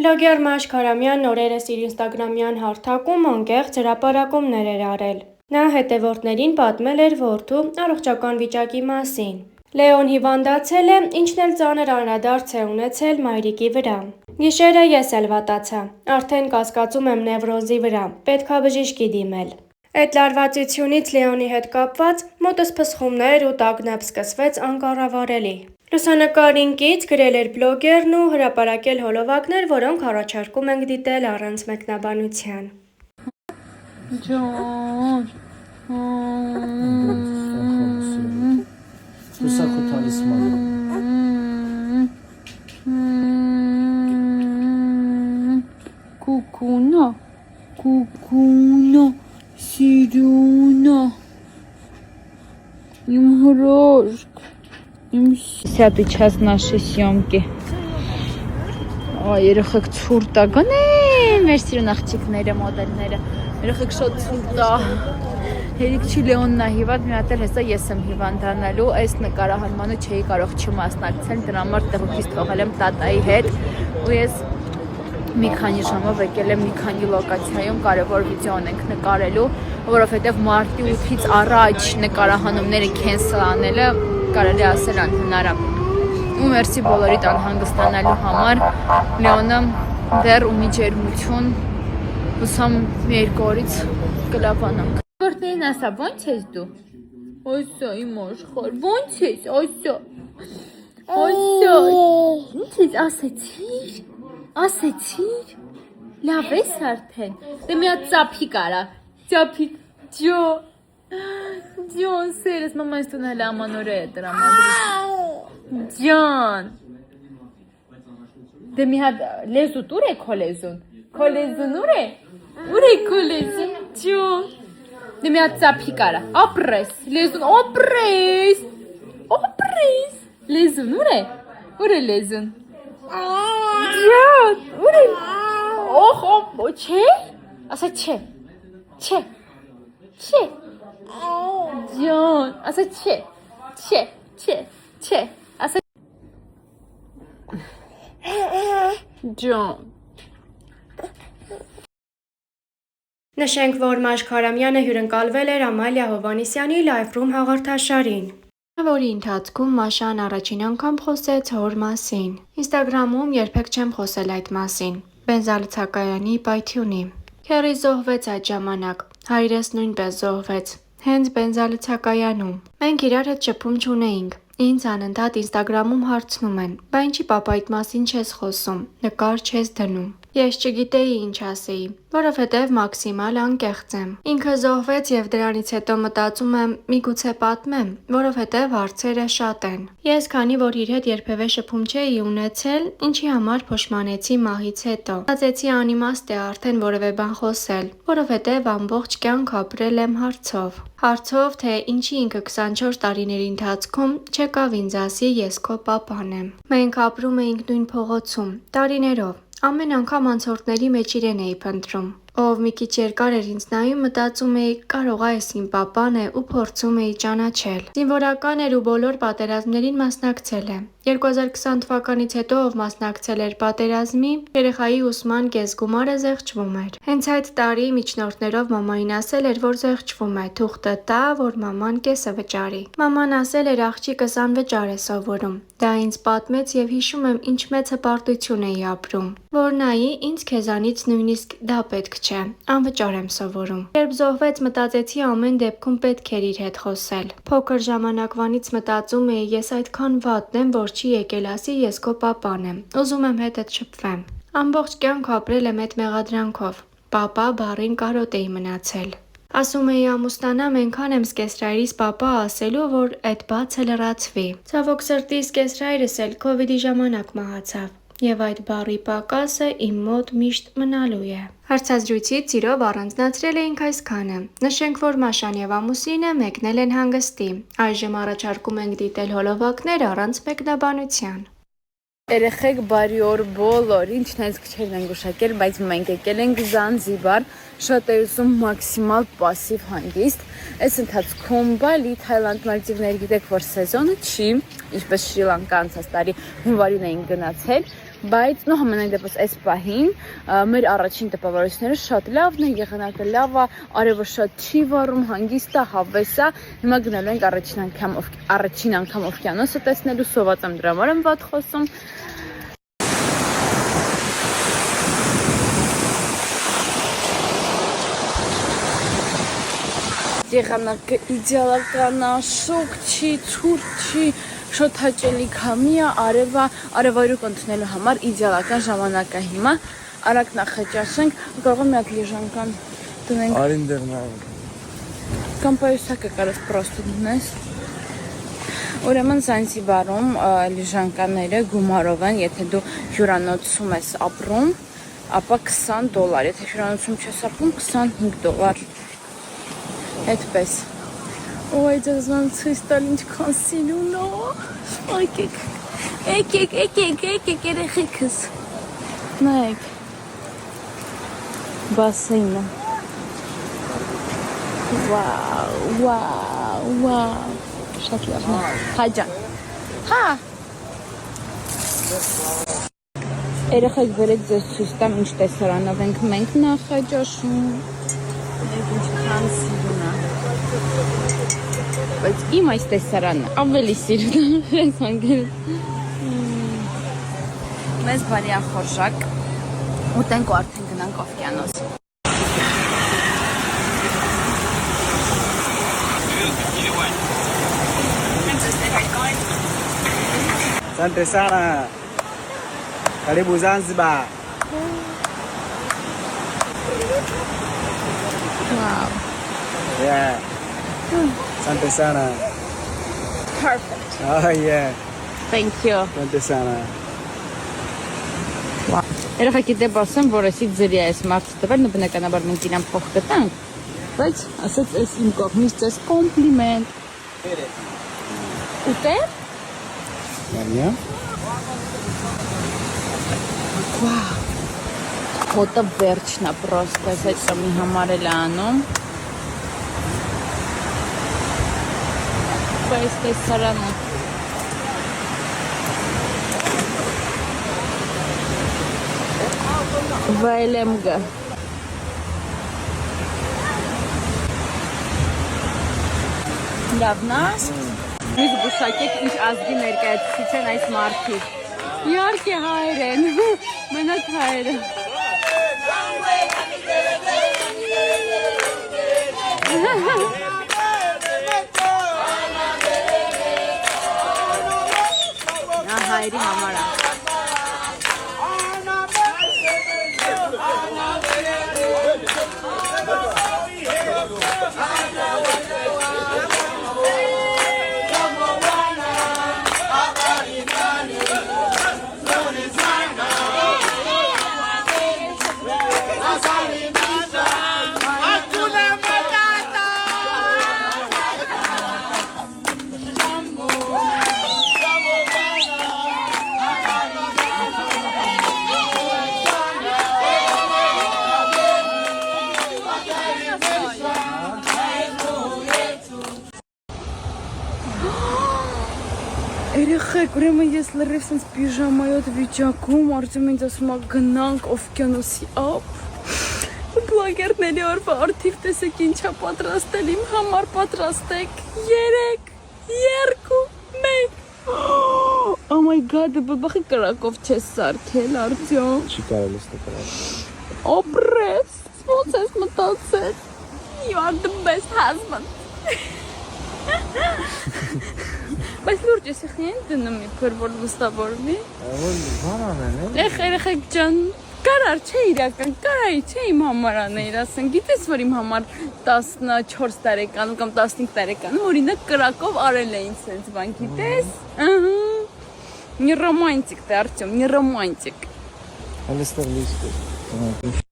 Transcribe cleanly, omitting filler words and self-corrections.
Բլոգեր Մաշ Քարամյանն օրերս իր ինստագրամյան հարթակում անկեղծ հրապարակումներ էր արել։ Նա հետևորդներին պատմել էր որդու առողջական վիճակի մասին։ Լեոն հիվանդացել է, ինչն էլ ծանր անդրադարձ է ունեցել մայրիկի վրա։ Գիշերը ես էլ վատացա, արդեն կասկածում եմ նևրոզի վրա, պետք է բժիշկի դիմել։ Այդ լարվածությունից Լեոնի հետ կապված մոտս փսխումներ ու տագնապ սկսվեց անկառավարելի։ Լուսանկարին կից գրել էր բլոգերն ու հրապարակել հոլովակներ, որոնք առաջարկում ենք դիտել առանց մեկնաբանության։ Կուկունա, սիրունա, իմ հրաշք, Սյատый час нашей съемки. Երեխեք ցուրտ է, գնեն մեր սիրուն աղջիկները, մոդելները, երեխեք շոտ ցուրտ է, հերիք չի Լեոնն է հիվանդ, մի հատ էլ հեսա ես եմ հիվանդանալու, այս նկարահանմանը չէի կարող չմասնակցել, դրա համար տեղուկից թողել եմ տատայի հետ ու ես մի քանի ժամով եկել եմ մի քանի լոկացիայում կարևոր վիդեո ենք նկարելու, որովհետև մարտի 8-ից առաջ նկարահանումները cancel անելը կարելի ասել անհնարավոր։ Ու մերսի բոլորիդ անհանգստանալու համար Լեոնը դեռ ունի ջերմություն, հուսամ մի երկու օրից կլավանանք։ Որտեն ասա, ո՞նց ես դու։ Այսա իմ աշխարհ, ո՞նց ես, այսա։ Այսա։ Ինչ ես ասեցիր։ Ասեցիր, լավ ես արդեն, դե մի հատ ծափիկ արա, ծափիկ, ջոն սերս, մաման ստունել ամանորը է տրամադրի, ջան, դե մի հատ լեզուտ ուր է քո լեզուն ուր է քո լեզուն, ջոն, դե մի հատ ծափիկ արա, ապրես, լեզուն, ապրես, լեզուն ուր է լեզուն, Ջան, ուր է, չէ, ասա չէ, ջան, ասա չէ, ասա ջան։ Նշենք, որ Մաշ Քարամյանը հյուրընկալվել էր Ամալիա Հովհաննիսյանի Live-room հաղորդաշարին, որի ընթացքում Մաշան առաջին անգամ խոսեց հոր մասին։ Ինստագրամում երբեք չեմ խոսել այդ մասին։ Բենզալցակայանի պայթյունի։ Քեռի զոհվեց այդ ժամանակ, հայրս նույնպես զոհվեց, հենց բենզալցակայանում։ Մենք իրար հետ շփում չունեինք։ Ինձ անընդհատ ինստագրամում հարցնում են, բա ինչի պապա այդ մասին չես խոսում, նկար չես դնում։ Ես չգիտեի ինչ ասեի, որովհետև մաքսիմալ անկեղծ եմ։ Ինքը զոհվեց և դրանից հետո մտածում եմ միգուցե պատմեմ, որովհետև հարցերը շատ են։ Ես քանի որ իր հետ երբևէ շփում չէի ունեցել, ինչի համար փոշմանեցի մահից հետո։ Մտածեցի անիմաստ է արդեն որևէ բան խոսել, որովհետև ամբողջ կյանք ապրել եմ հարցով, թե ինչի ինքը 24 տարիների ընթացքում չեկավ ինձ ասի ես քո պապան եմ։ Մենք ապրում էինք նույն փողոցում, տարիներով։ Ամեն անգամ անցորդների մեջ իրեն էի փնտրում։ Ով մի քիչ երկար էր ինձ նայում, մտածում էի կարող է այս իմ պապան է ու փորձում էի ճանաչել։ Զինվորական էր ու բոլոր պատերազմներին մասնակցել է։ 2020 թվականից հետո ով մասնակցել էր պատերազմի, երեխայի ուսման կեսգումարը զեղչվում էր։ Հենց այդ տարի միջնորդներով մամային ասել էր, որ զեղչվում է, թուղթը տա, որ մաման կեսը վճարի։ Մաման ասել էր աղջիկս անվճար է սովորում։ Դա ինձ պատմեց և հիշում եմ ինչ մեծ հպարտություն էի ապրում, որ նայի ինձ քեզանից նույնիսկ դա պետք չէ, անվճար եմ սովորում։ Երբ զոհվեց մտածեցի ամեն դեպքում պետք էր իր հետ խոսել։ Փոքր ժամանակվանից մտածում էի ես այդքան վատն եմ, որ չի եկել ասի ես քո պապան եմ, ուզում եմ հետդ շփվեմ։ Ամբողջ կյանք ապրել եմ այդ մեղադրանքով, պապա բառին կարոտ էի մնացել։ Ասում էի ամուսնանամ ենքան եմ սկեսրայրիս պապա ասելու, որ այդ բացը լրացվի։ Ցավոք սրտի սկեսրայրս էլ քովիդի ժամանակ մահացավ։ Եվ այդ բառի պակասը իմ մոտ միշտ մնալու է։ Հարցազրույցից սիրով առանձնացրել էինք այսքանը։ Նշենք, որ Մաշան և ամուսինը մեկնել են հանգստի։ Այժմ առաջարկում ենք դիտել հոլովակներ առանց մեկնաբանության։ Երեխեք բարի օր բոլոր, ինչն այս քչերն են գուշակել, բայց մենք եկել ենք Զանզիբար, Շատ է ուզում մաքսիմալ պասիվ հանգիստ։ Այս ընթացքում Բալի, Թայլանդ, Մալդիվներ գիտեք, որ սեզոնը չի, ինչպես Շրի Լանկա անցած տարի հունվարին էին գնացել, բայց համենայն դեպս այս պահին մեր առաջին տպավորությունները շատ լավն են, եղանակը լավ է, արևը շատ չի վառում, հանգիստ է, հավես է։ Հիմա գնալու ենք առաջին անգամ օվկիանոսը տեսնելու, սոված եմ դրա համար եմ վատ խոսում։ Եղանակը իդեալական է, շոգ չի, ցուրտ չի, շատ հաճելի քամի է, արևայրուք ընդունելու համար իդեալական ժամանակ է հիմա։ Արագ նախաճաշենք, կարող եմ մի հատ լիժանքան դնենք։ Արին դեղնավ։ Կամ պայուսակը կարես պրոստը դնես։ Ուրեմն Զանզիբարում լիժանկաները գումարով են, եթե դու հյուրանոցում ես ապրում, ապա $20, եթե հյուրանոցում չես ապրում, $25։ Այդպես։ Ոյ, ձեզ ման ցույց տալ ինչքան սիրուն է։ Եկեք, երեխեքս։ Նայեք։ Բասեինը։ Վաու։ Շատ լավ։ Հաջան։ Հա։ Երեխեք վերեք ձեզ ցույց տամ ինչ տեսարանով ենք մենք նախաճաշում։ Ինչքան սիրուն է։ Բայց իմ այս տեսարանը ավելի սիրուն է։ Մեզ բարի ախորժակ, ուտենք ու արդեն գնանք օվկիանոս։ Asante sana. Karibu Zanzibar. Wow. Yeah. Asante sana. Perfect. Oh yeah. Thank you. Asante sana. Wow. Երեխեքի դեպ ասեմ, որ էսի ձրի է այս մարդը տվել, բնականաբար մենք իրան փող կտանք, բայց ասեց էս իմ կողմից ձեզ կոմպլիմենտ։ Ուտեր։ Յամյա։ Wow. Հոտը վերջն է պրոստը, այս այդ կամի համար էլ անում։ Բայց տեսարանը։ Վայելեմ գը։ Լավն է։ Մենք բուսակեք ինչ ազգի ներկայացուցիչ են այս մարդիկ։ Իհարկե հայեր են, մենակ հայերը։ Հայերի համար է։ Երեխեք, ուրեմն ես լրիվ սենց պիժամայոտ վիճակում, արդյոք ինձ ասում է գնանք օվկիանոսի ափ։ Բլոգերների օրվա արդիվ տեսեք ինչա պատրաստել, իմ համար պատրաստեք 3, 2, 1։ Oh my god, բախի կրակով չես սարքել, արդյոք։ Չի կարել ես տկրալ։ Օպրես, ոնց ես մտածել։ You are the best husband։ Բայց լուրջ ես եղնի դնում իբր որ վստավորվի։ Որ բանան են։ Երեխեք ջան, կարար չէ իրական, կարայի չէ իմ համար անել, ասեն, գիտես որ իմ համար 14 տարեկանում կամ 15 տարեկանում օրինակ կրակով արել էին սենց բան, գիտես։ Ահա։ Не романтик ты, Артём, не романтик։ Հələ ստեղ լիստը։